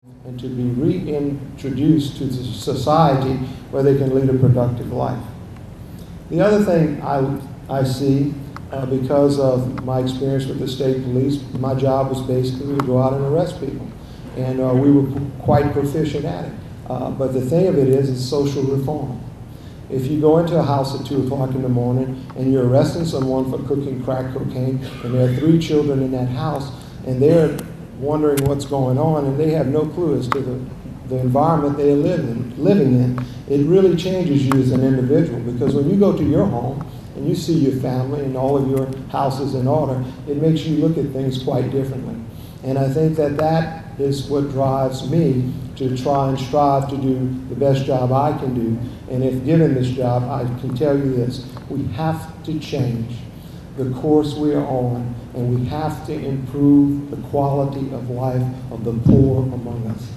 and to be reintroduced to the society where they can lead a productive life. The other thing I see, because of my experience with the state police, my job was basically to go out and arrest people. And we were quite proficient at it. But the thing of it is, it's social reform. If you go into a house at 2 o'clock in the morning and you're arresting someone for cooking crack cocaine, and there are 3 children in that house, and they're wondering what's going on, and they have no clue as to the environment they're living in, it really changes you as an individual. Because when you go to your home and you see your family and all of your houses in order, it makes you look at things quite differently. And I think that that is what drives me to try and strive to do the best job I can do. And if given this job, I can tell you this: we have to change the course we are on, and we have to improve the quality of life of the poor among us.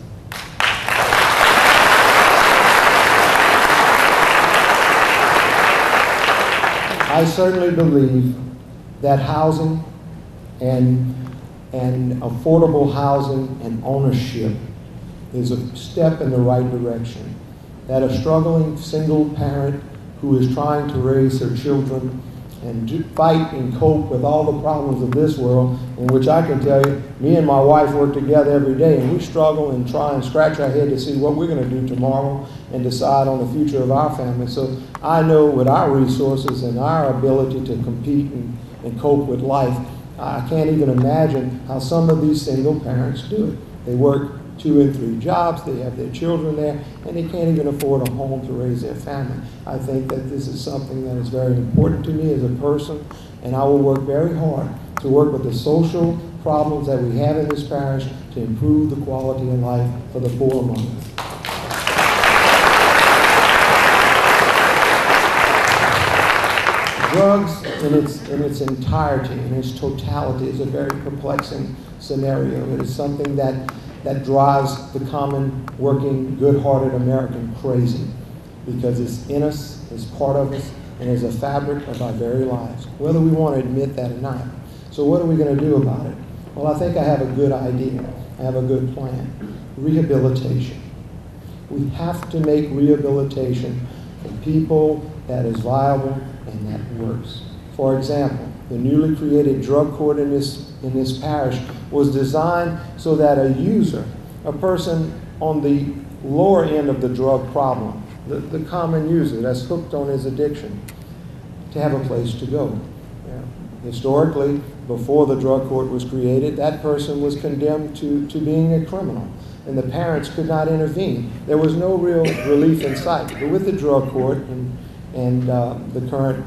I certainly believe that housing and affordable housing and ownership is a step in the right direction. That a struggling single parent who is trying to raise her children and fight and cope with all the problems of this world, in which I can tell you, me and my wife work together every day, and we struggle and try and scratch our head to see what we're going to do tomorrow and decide on the future of our family. So I know with our resources and our ability to compete and cope with life, I can't even imagine how some of these single parents do it. They work 2 and 3 jobs, they have their children there, and they can't even afford a home to raise their family. I think that this is something that is very important to me as a person, and I will work very hard to work with the social problems that we have in this parish to improve the quality of life for the poor among us. Drugs in its entirety, in its totality, is a very perplexing scenario. It is something that drives the common, working, good-hearted American crazy, because it's in us, it's part of us, and is a fabric of our very lives, whether we want to admit that or not. So what are we going to do about it? Well, I think I have a good idea. I have a good plan. Rehabilitation. We have to make rehabilitation for people that is viable and that works. For example, the newly created drug court in this parish was designed so that a user, a person on the lower end of the drug problem, the common user that's hooked on his addiction, to have a place to go. Historically, before the drug court was created, that person was condemned to being a criminal, and the parents could not intervene. There was no real relief in sight. But with the drug court and the current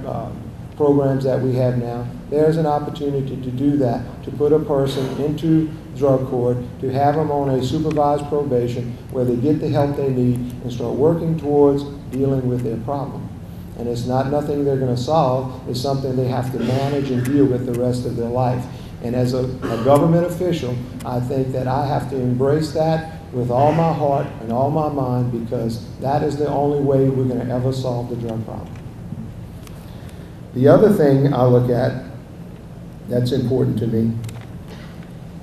programs that we have now, there's an opportunity to do that, to put a person into drug court, to have them on a supervised probation where they get the help they need and start working towards dealing with their problem. And it's not nothing they're going to solve, it's something they have to manage and deal with the rest of their life. And as a government official, I think that I have to embrace that with all my heart and all my mind, because that is the only way we're going to ever solve the drug problem. The other thing I look at that's important to me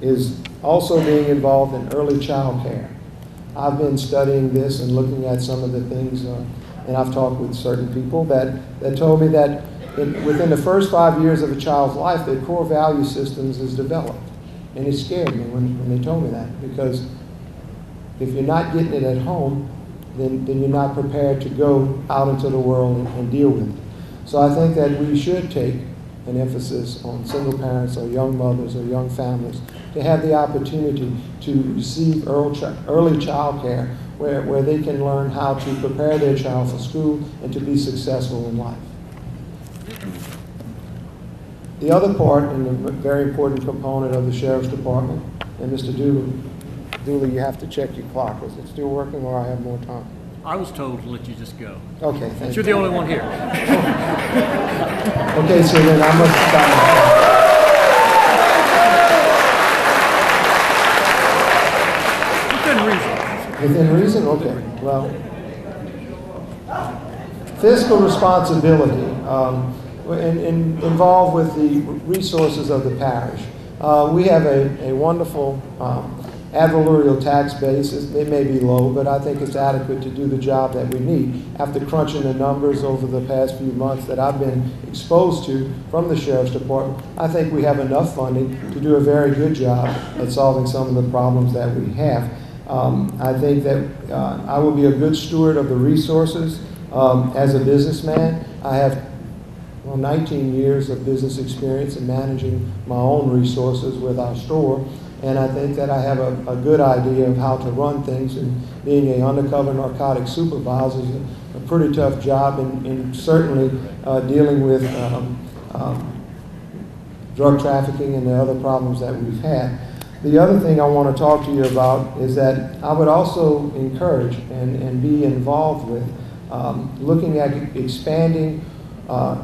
is also being involved in early child care. I've been studying this and looking at some of the things, and I've talked with certain people that told me that within the first 5 years of a child's life, their core value systems is developed. And it scared me when they told me that, because if you're not getting it at home, then you're not prepared to go out into the world and deal with it. So I think that we should take an emphasis on single parents or young mothers or young families to have the opportunity to receive early child care where they can learn how to prepare their child for school and to be successful in life. The other part, and a very important component of the Sheriff's Department, and Mr. Dooley, you have to check your clock. Is it still working, or I have more time? I was told to let you just go. Okay, thank You're the only one here. Okay, so then I must stop. Within reason? Okay. Well, fiscal responsibility involved with the resources of the parish. We have a wonderful advalorial tax base, it may be low, but I think it's adequate to do the job that we need. After crunching the numbers over the past few months that I've been exposed to from the Sheriff's Department, I think we have enough funding to do a very good job at solving some of the problems that we have. I think that I will be a good steward of the resources. As a businessman, I have 19 years of business experience in managing my own resources with our store, and I think that I have a good idea of how to run things, and being an undercover narcotics supervisor is a pretty tough job, and certainly dealing with drug trafficking and the other problems that we've had. The other thing I want to talk to you about is that I would also encourage and be involved with looking at expanding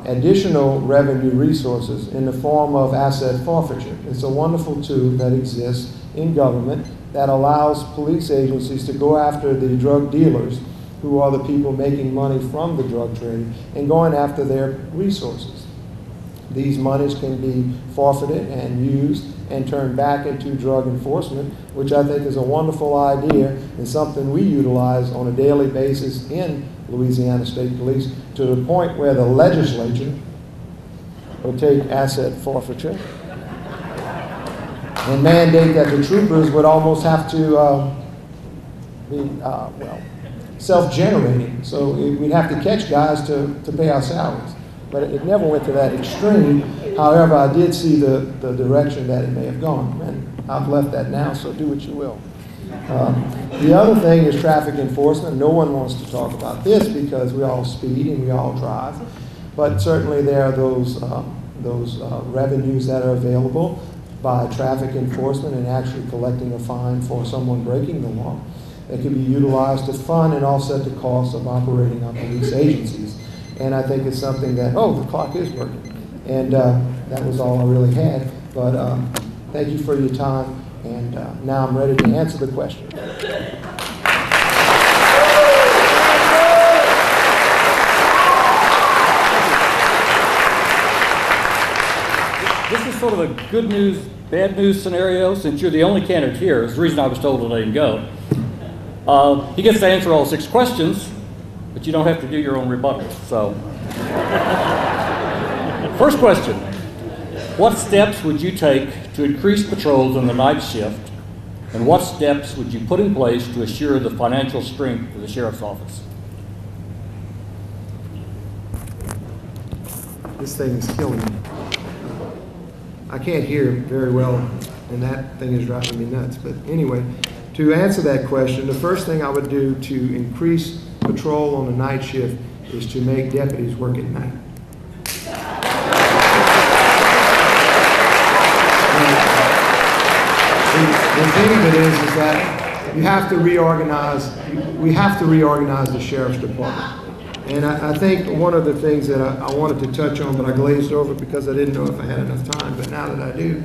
additional revenue resources in the form of asset forfeiture. It's a wonderful tool that exists in government that allows police agencies to go after the drug dealers, who are the people making money from the drug trade, and going after their resources. These monies can be forfeited and used and turned back into drug enforcement, which I think is a wonderful idea and something we utilize on a daily basis in Louisiana State Police, to the point where the legislature will take asset forfeiture and mandate that the troopers would almost have to be self-generating. So we'd have to catch guys to pay our salaries. But it never went to that extreme. However, I did see the direction that it may have gone, and I've left that now, so do what you will. The other thing is traffic enforcement. No one wants to talk about this because we all speed and we all drive, but certainly there are those revenues that are available by traffic enforcement and actually collecting a fine for someone breaking the law that can be utilized to fund and offset the cost of operating our police agencies. And I think it's something that, oh, the clock is working. And that was all I really had. But thank you for your time. And now I'm ready to answer the question. This is sort of a good news, bad news scenario. Since you're the only candidate here, is the reason I was told to let him go. He gets to answer all 6 questions, but you don't have to do your own rebuttal. So, first question. What steps would you take to increase patrols on the night shift, and what steps would you put in place to assure the financial strength of the Sheriff's Office? This thing is killing me. I can't hear very well, and that thing is driving me nuts. But anyway, to answer that question, the first thing I would do to increase patrol on the night shift is to make deputies work at night. The thing of it is that you have to reorganize, we have to reorganize the Sheriff's Department. And I think one of the things that I wanted to touch on, but I glazed over because I didn't know if I had enough time, but now that I do,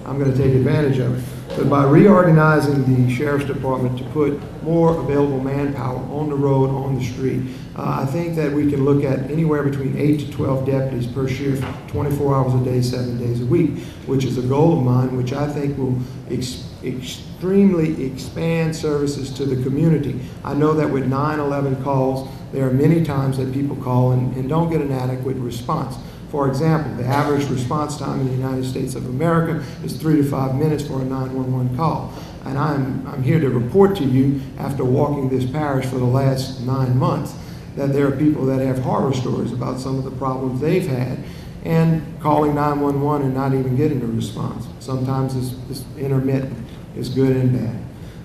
I'm going to take advantage of it. But by reorganizing the Sheriff's Department to put more available manpower on the road, on the street, I think that we can look at anywhere between 8 to 12 deputies per shift, 24 hours a day, 7 days a week, which is a goal of mine, which I think will extremely expand services to the community. I know that with 911 calls, there are many times that people call and don't get an adequate response. For example, the average response time in the United States of America is 3 to 5 minutes for a 911 call. And I'm here to report to you, after walking this parish for the last 9 months, that there are people that have horror stories about some of the problems they've had, and calling 911 and not even getting a response. Sometimes it's intermittent, it's good and bad.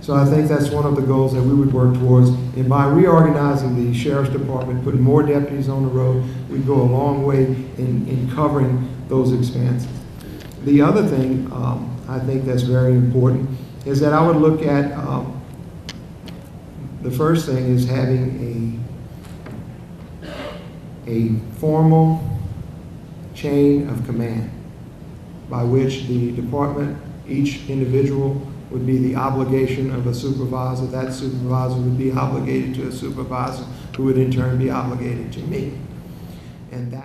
So I think that's one of the goals that we would work towards. And by reorganizing the Sheriff's Department, putting more deputies on the road, we go a long way in covering those expenses. The other thing I think that's very important is that I would look at, the first thing is having a formal chain of command by which the department, each individual, would be the obligation of a supervisor. That supervisor would be obligated to a supervisor who would in turn be obligated to me. And that